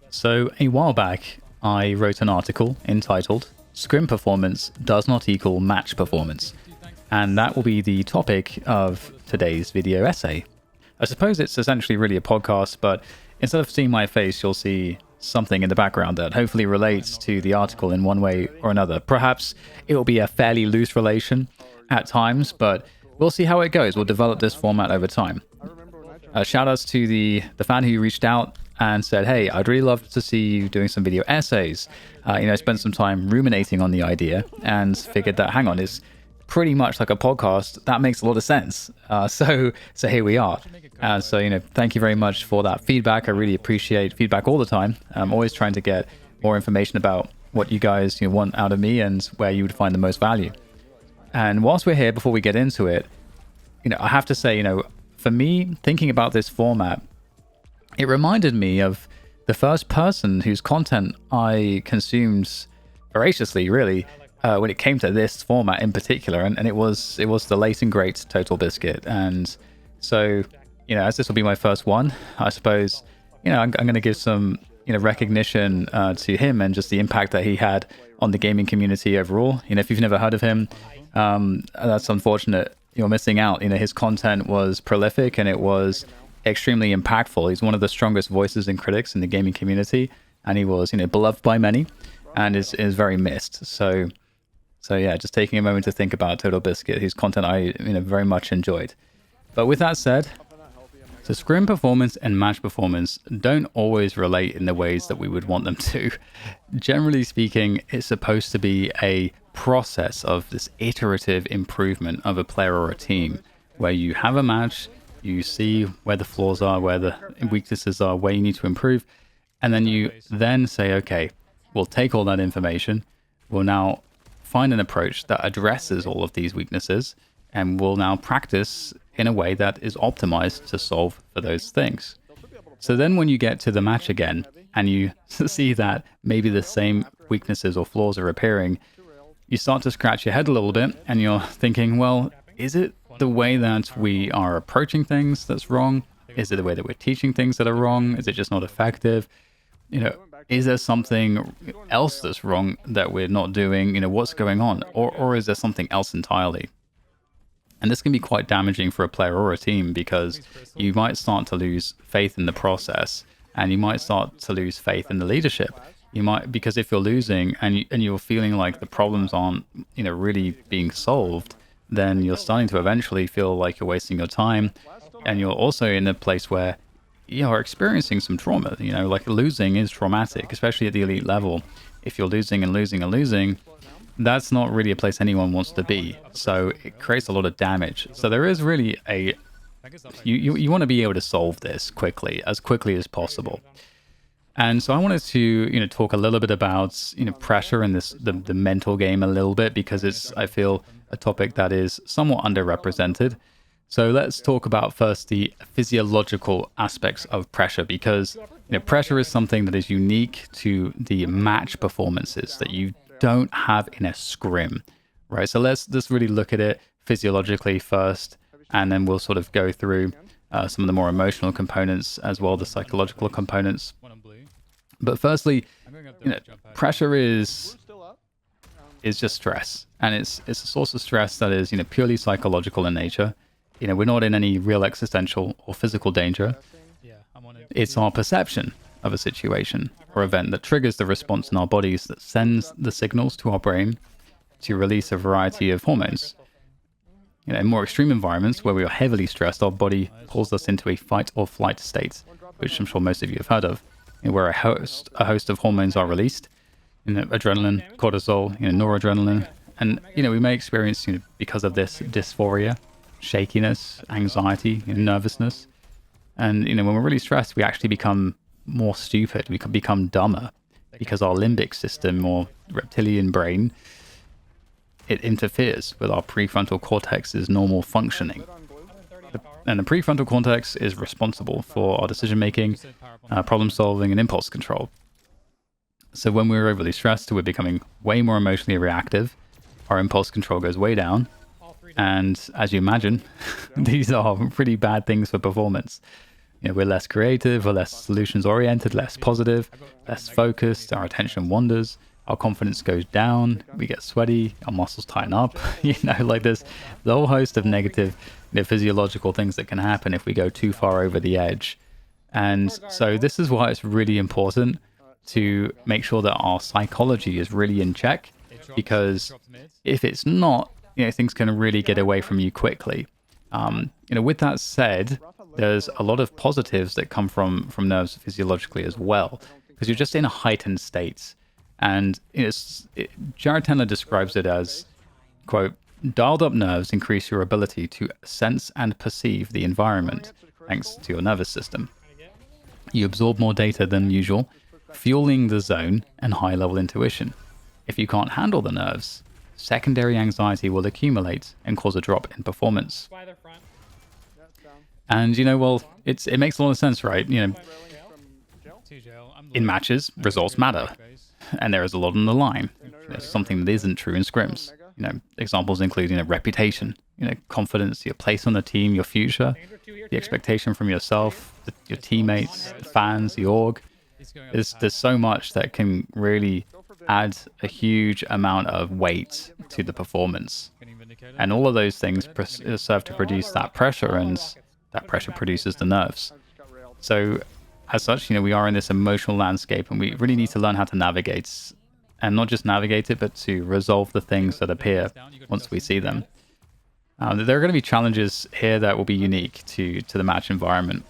So a while back, I wrote an article entitled Scrim Performance Does Not Equal Match Performance, and that will be the topic of today's video essay. I suppose it's essentially really a podcast, but instead of seeing my face, you'll see something in the background that hopefully relates to the article in one way or another. Perhaps it will be a fairly loose relation at times, but we'll see how it goes. We'll develop this format over time. Shout outs to the fan who reached out and said, hey, I'd really love to see you doing some video essays. I spent some time ruminating on the idea and figured that, hang on, it's pretty much like a podcast. That makes a lot of sense. So here we are. So thank you very much for that feedback. I really appreciate feedback all the time. I'm always trying to get more information about what you guys want out of me and where you would find the most value. And whilst we're here, before we get into it, I have to say, for me, thinking about this format, it reminded me of the first person whose content I consumed voraciously, really, when it came to this format in particular, and it was the late and great Total Biscuit. And so, as this will be my first one, I suppose, I'm going to give some recognition to him and just the impact that he had on the gaming community overall. If you've never heard of him, that's unfortunate. You're missing out. His content was prolific and it was extremely impactful. He's one of the strongest voices and critics in the gaming community, and he was beloved by many and is very missed. So yeah, just taking a moment to think about Total Biscuit, whose content I very much enjoyed. But with that said, so scrim performance and match performance don't always relate in the ways that we would want them to. Generally speaking, it's supposed to be a process of this iterative improvement of a player or a team, where you have a match, you see where the flaws are, where the weaknesses are, where you need to improve, and then you say, okay, we'll take all that information, we'll now find an approach that addresses all of these weaknesses, and we'll now practice in a way that is optimized to solve for those things. So then when you get to the match again, and you see that maybe the same weaknesses or flaws are appearing, you start to scratch your head a little bit, and you're thinking, well, is it the way that we are approaching things that's wrong? Is it the way that we're teaching things that are wrong? Is it just not effective? Is there something else that's wrong that we're not doing? What's going on? Or is there something else entirely? And this can be quite damaging for a player or a team, because you might start to lose faith in the process, and you might start to lose faith in the leadership. Because if you're losing and you're feeling like the problems aren't, really being solved, then you're starting to eventually feel like you're wasting your time, and you're also in a place where you're experiencing some trauma. Like losing is traumatic, especially at the elite level. If you're losing and losing and losing, that's not really a place anyone wants to be. So it creates a lot of damage. So there is really you want to be able to solve this as quickly as possible. And so I wanted to, talk a little bit about, pressure and the mental game a little bit, because it's, I feel, a topic that is somewhat underrepresented. So let's talk about first the physiological aspects of pressure, because pressure is something that is unique to the match performances that you don't have in a scrim, right? So let's just really look at it physiologically first, and then we'll sort of go through some of the more emotional components as well, the psychological components. But firstly, pressure is just stress, and it's a source of stress that is purely psychological in nature. We're not in any real existential or physical danger. It's our perception of a situation or event that triggers the response in our bodies that sends the signals to our brain to release a variety of hormones. In more extreme environments where we are heavily stressed, our body pulls us into a fight or flight state, which I'm sure most of you have heard of, where a host of hormones are released, adrenaline, cortisol, noradrenaline, and we may experience because of this dysphoria, shakiness, anxiety, nervousness, and when we're really stressed, we actually become more stupid. We can become dumber because our limbic system or reptilian brain, it interferes with our prefrontal cortex's normal functioning. And the prefrontal cortex is responsible for our decision-making, problem solving, and impulse control. So when we're overly stressed, we're becoming way more emotionally reactive. Our impulse control goes way down. And as you imagine, these are pretty bad things for performance. We're less creative, we're less solutions oriented, less positive, less focused, our attention wanders, our confidence goes down, we get sweaty, our muscles tighten up, like there's the whole host of negative physiological things that can happen if we go too far over the edge. And so this is why it's really important to make sure that our psychology is really in check, because if it's not, things can really get away from you quickly. With that said, there's a lot of positives that come from nerves physiologically as well, because you're just in a heightened state. And Jared Tendler describes it as, quote, dialed up nerves increase your ability to sense and perceive the environment, thanks to your nervous system. You absorb more data than usual, fueling the zone and high-level intuition. If you can't handle the nerves, secondary anxiety will accumulate and cause a drop in performance. And, it makes a lot of sense, right? In matches, results matter. And there is a lot on the line. There's something that isn't true in scrims. Examples include, reputation, confidence, your place on the team, your future, the expectation from yourself, your teammates, the fans, the org. There's so much that can really add a huge amount of weight to the performance. And all of those things serve to produce that pressure, and that pressure produces the nerves. So as such, we are in this emotional landscape, and we really need to learn how to navigate, and not just navigate it, but to resolve the things that appear once we see them. There are going to be challenges here that will be unique to the match environment.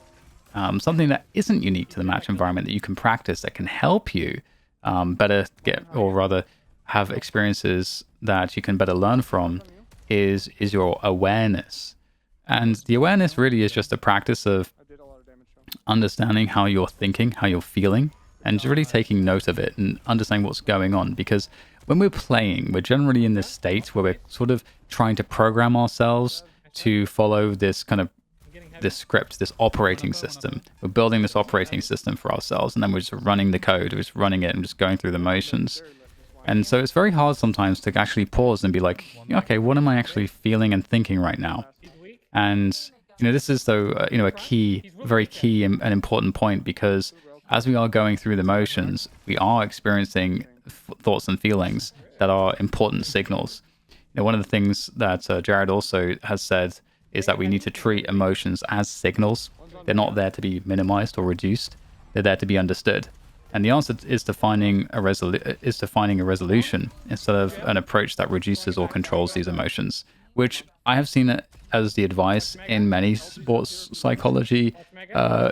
Something that isn't unique to the match environment that you can practice, that can help you better get, or rather have experiences that you can better learn from, is your awareness. And the awareness really is just a practice of understanding how you're thinking, how you're feeling, and really taking note of it and understanding what's going on. Because when we're playing, we're generally in this state where we're sort of trying to program ourselves to follow this script, this operating system. We're building this operating system for ourselves, and then we're just running the code, we're just running it and just going through the motions. And so it's very hard sometimes to actually pause and be like, okay, what am I actually feeling and thinking right now? And this is, though, a key, very key and important point, because as we are going through the motions, we are experiencing thoughts and feelings that are important signals. One of the things that Jared also has said is that we need to treat emotions as signals. They're not there to be minimized or reduced. They're there to be understood. And the answer is to finding a resolution instead of an approach that reduces or controls these emotions, which I have seen it as the advice in many sports psychology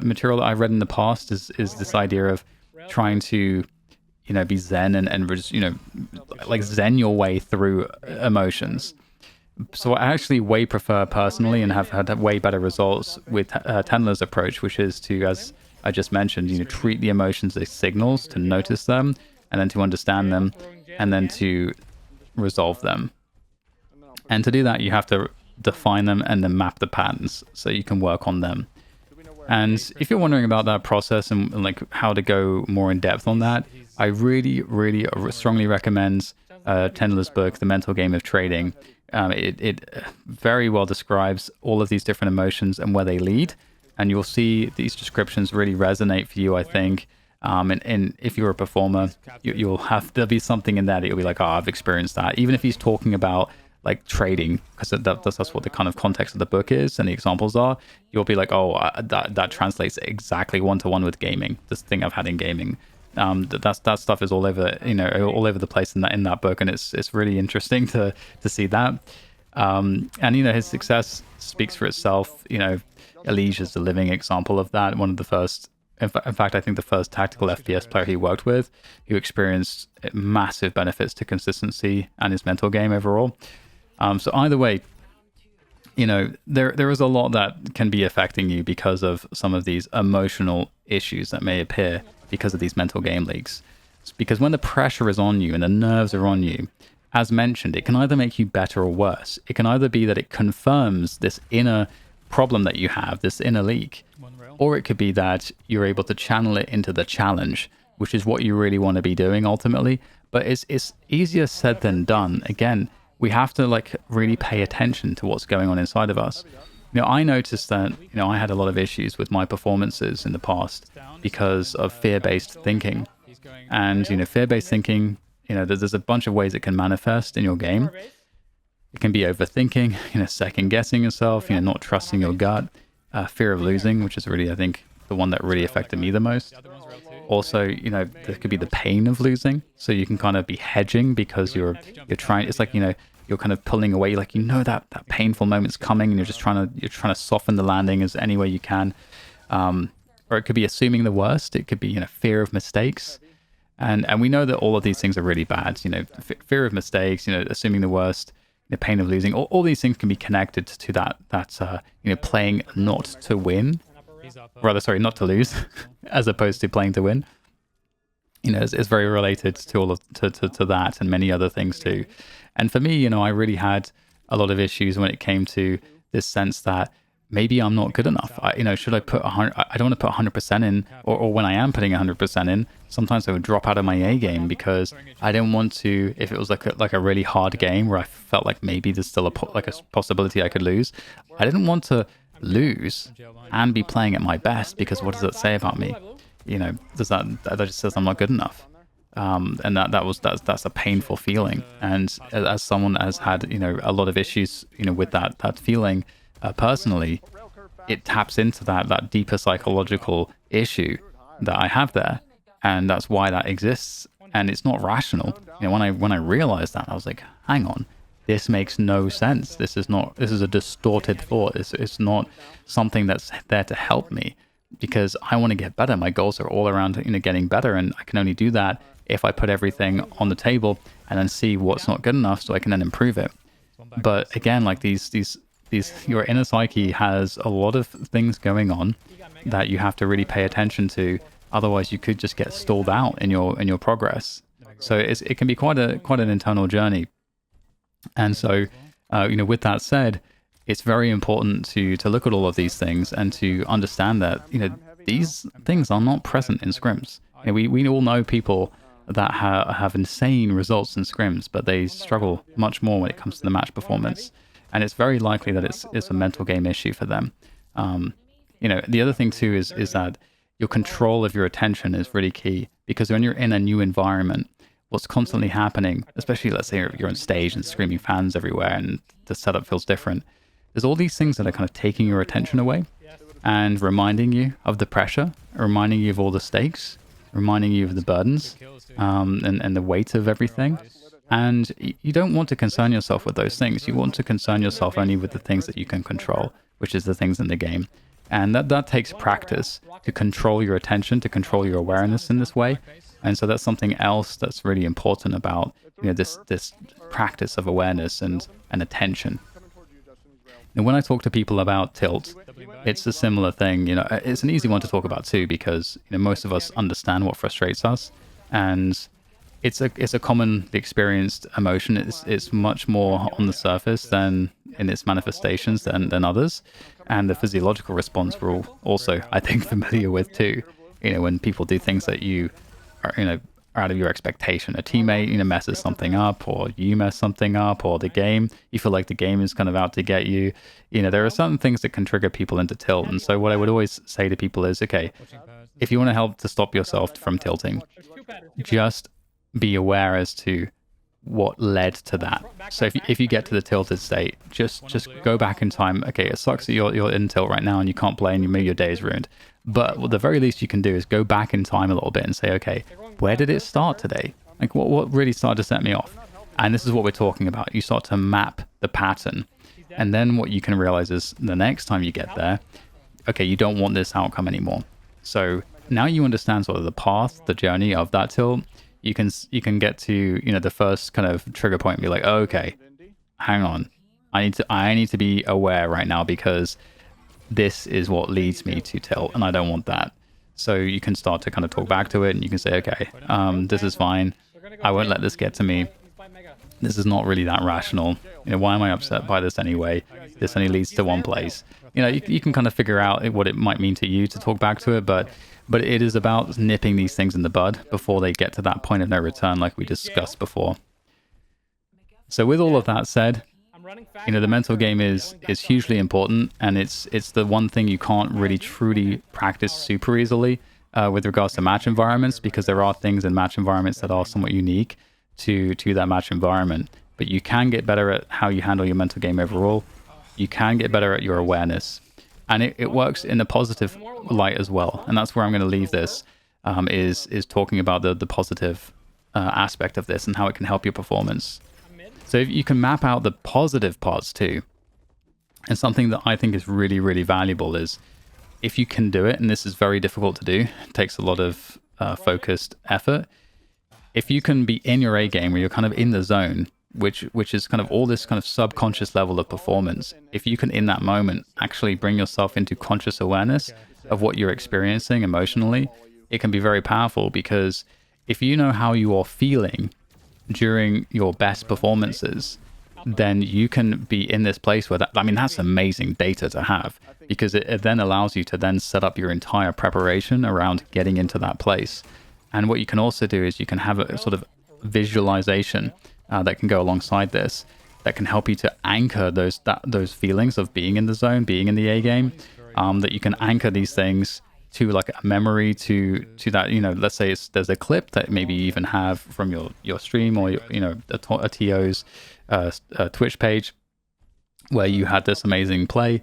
material that I've read in the past, is this idea of trying to be zen and like zen your way through emotions. So I actually way prefer personally, and have had way better results with Tendler's approach, which is to, as I just mentioned, treat the emotions as signals, to notice them, and then to understand them, and then to resolve them. And to do that, you have to define them and then map the patterns so you can work on them. And if you're wondering about that process and like how to go more in depth on that, I really, really strongly recommend Tendler's book, The Mental Game of Trading. It very well describes all of these different emotions and where they lead. And you'll see these descriptions really resonate for you, I think. And if you're a performer, there'll be something in there that you'll be like, oh, I've experienced that. Even if he's talking about like trading, because that's what the kind of context of the book is and the examples are, you'll be like, oh, that translates exactly one-to-one with gaming. This thing I've had in gaming. That stuff is all over, all over the place in that book, and it's really interesting to see that. And his success speaks for itself. Elige is the living example of that. One of the first, in fact, I think the first tactical FPS player he worked with, who experienced massive benefits to consistency and his mental game overall. So either way, there is a lot that can be affecting you because of some of these emotional issues that may appear because of these mental game leaks. It's because when the pressure is on you and the nerves are on you, as mentioned, it can either make you better or worse. It can either be that it confirms this inner problem that you have, this inner leak, or it could be that you're able to channel it into the challenge, which is what you really want to be doing ultimately. But it's easier said than done. Again, we have to really pay attention to what's going on inside of us. I noticed that, I had a lot of issues with my performances in the past because of fear-based thinking. And, fear-based thinking, there's a bunch of ways it can manifest in your game. It can be overthinking, second guessing yourself, not trusting your gut, fear of losing, which is really, I think, the one that really affected me the most. Also, there could be the pain of losing. So you can kind of be hedging because you're trying, it's like, you're kind of pulling away, like, that painful moment's coming and you're trying to soften the landing as any way you can. Or it could be assuming the worst. It could be, fear of mistakes. And we know that all of these things are really bad. Fear of mistakes, assuming the worst, the pain of losing. All these things can be connected to that playing not to win, rather, sorry, not to lose, as opposed to playing to win. It's very related to all of to that and many other things too. And for me, I really had a lot of issues when it came to this sense that maybe I'm not good enough. Should I put 100? I don't want to put 100% in, or when I am putting 100% in, sometimes I would drop out of my A game because I didn't want to. If it was like a really hard game where I felt like maybe there's still a possibility I could lose, I didn't want to lose and be playing at my best, because what does that say about me? Does that just says I'm not good enough? And that's a painful feeling. And as someone has had a lot of issues with that feeling personally, it taps into that deeper psychological issue that I have there, and that's why that exists. And it's not rational. When I realized that, I was like, hang on, this makes no sense. This is a distorted thought. It's not something that's there to help me, because I want to get better. My goals are all around getting better, and I can only do that if I put everything on the table and then see what's not good enough so I can then improve it. But again, like these your inner psyche has a lot of things going on that you have to really pay attention to. Otherwise, you could just get stalled out in your progress. So it can be quite an internal journey. And so, with that said, it's very important to look at all of these things and to understand that these things are not present in scrims. We all know people that have insane results in scrims, but they struggle much more when it comes to the match performance. And it's very likely that it's a mental game issue for them. The other thing too is that your control of your attention is really key, because when you're in a new environment, what's constantly happening, especially let's say you're on stage and screaming fans everywhere and the setup feels different, there's all these things that are kind of taking your attention away and reminding you of the pressure, reminding you of all the stakes, reminding you of the burdens, and the weight of everything. And you don't want to concern yourself with those things. You want to concern yourself only with the things that you can control, which is the things in the game. And that takes practice to control your attention, to control your awareness in this way. And so that's something else that's really important about this practice of awareness and attention. And when I talk to people about tilt, it's a similar thing. It's an easy one to talk about too, because most of us understand what frustrates us, and it's a commonly experienced emotion. It's much more on the surface than in its manifestations than others, and the physiological response we're also, I think, familiar with too. When people do things that you are out of your expectation, a teammate messes something up, or you mess something up, or the game, you feel like the game is kind of out to get you. There are certain things that can trigger people into tilt. And so what I would always say to people is, okay, if you want to help to stop yourself from tilting, just be aware as to what led to that. So if you get to the tilted state, just go back in time. Okay, it sucks that you're in tilt right now and you can't play and maybe your day is ruined. But what the very least you can do is go back in time a little bit and say, okay, where did it start today? Like what really started to set me off? And this is what we're talking about. You start to map the pattern. And then what you can realize is the next time you get there, okay, you don't want this outcome anymore. So now you understand sort of the path, the journey of that tilt. You can get to the first kind of trigger point and be like, oh, okay, hang on, I need to be aware right now, because this is what leads me to tilt and I don't want that. So you can start to kind of talk back to it and you can say, okay, this is fine, I won't let this get to me, this is not really that rational, why am I upset by this anyway, this only leads to one place. You can kind of figure out what it might mean to you to talk back to it, but it is about nipping these things in the bud before they get to that point of no return, like we discussed before. So with all of that said, you know, the mental game is hugely important, and it's the one thing you can't really truly practice super easily with regards to match environments, because there are things in match environments that are somewhat unique to that match environment. But you can get better at how you handle your mental game overall. You can get better at your awareness, and it works in a positive light as well. And that's where I'm going to leave this, is talking about the positive aspect of this and how it can help your performance. So if you can map out the positive parts too, and something that I think is really, really valuable is if you can do it, and this is very difficult to do, it takes a lot of focused effort. If you can be in your A game, where you're kind of in the zone, which is kind of all this kind of subconscious level of performance, if you can in that moment actually bring yourself into conscious awareness of what you're experiencing emotionally, it can be very powerful, because if you know how you are feeling during your best performances, then you can be in this place where that's amazing data to have, because it then allows you to then set up your entire preparation around getting into that place. And what you can also do is you can have a sort of visualization that can go alongside this, that can help you to anchor those feelings of being in the zone, being in the A game, that you can anchor these things to like a memory, to that, you know, let's say there's a clip that maybe you even have from your stream, or you know, a TO's Twitch page where you had this amazing play.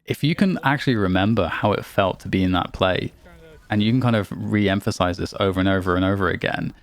If you can actually remember how it felt to be in that play, and you can kind of re-emphasize this over and over and over again,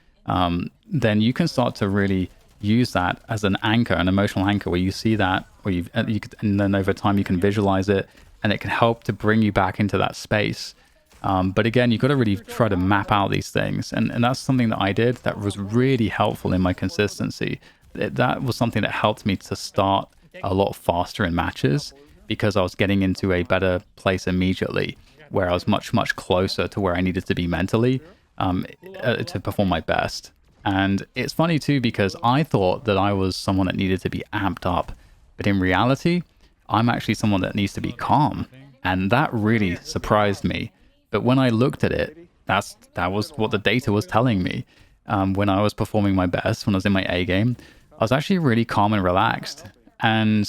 then you can start to really use that as an anchor, an emotional anchor, where you see that, where and then over time you can visualize it, and it can help to bring you back into that space. But again, you've got to really try to map out these things. And that's something that I did that was really helpful in my consistency. That was something that helped me to start a lot faster in matches, because I was getting into a better place immediately, where I was much, much closer to where I needed to be mentally to perform my best. And it's funny too, because I thought that I was someone that needed to be amped up. But in reality, I'm actually someone that needs to be calm. And that really surprised me. But when I looked at it, that was what the data was telling me. When I was performing my best, when I was in my A game, I was actually really calm and relaxed. And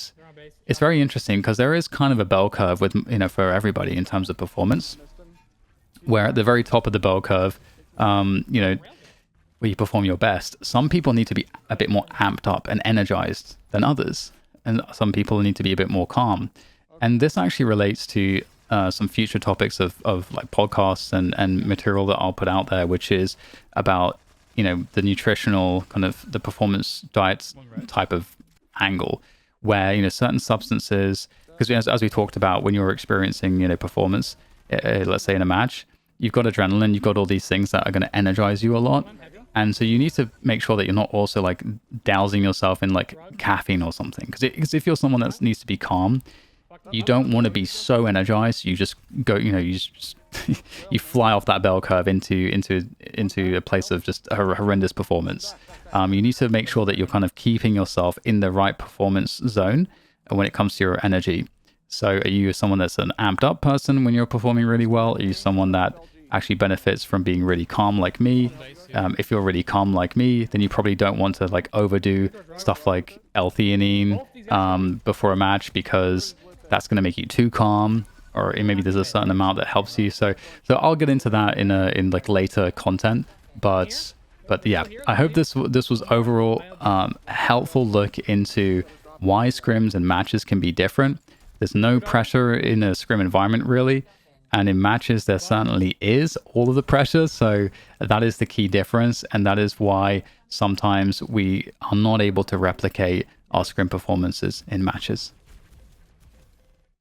it's very interesting, because there is kind of a bell curve with, you know, for everybody in terms of performance, where at the very top of the bell curve, you know, where you perform your best, some people need to be a bit more amped up and energized than others. And some people need to be a bit more calm. And this actually relates to some future topics of like podcasts and material that I'll put out there, which is about, you know, the nutritional kind of the performance diets type of angle, where, you know, certain substances, because as we talked about, when you're experiencing, you know, performance, let's say in a match, you've got adrenaline, you've got all these things that are going to energize you a lot. And so you need to make sure that you're not also like dousing yourself in like caffeine or something. Because if you're someone that needs to be calm, you don't want to be so energized. You just go, you know, you fly off that bell curve into a place of just a horrendous performance. You need to make sure that you're kind of keeping yourself in the right performance zone when it comes to your energy. So are you someone that's an amped up person when you're performing really well? Are you someone that actually benefits from being really calm like me? If you're really calm like me, then you probably don't want to like overdo stuff like L-theanine before a match, because that's going to make you too calm, or maybe there's a certain amount that helps you. So I'll get into that in like later content. But yeah, I hope this was overall a helpful look into why scrims and matches can be different. There's no pressure in a scrim environment really. And in matches, there certainly is all of the pressure. So that is the key difference. And that is why sometimes we are not able to replicate our scrim performances in matches.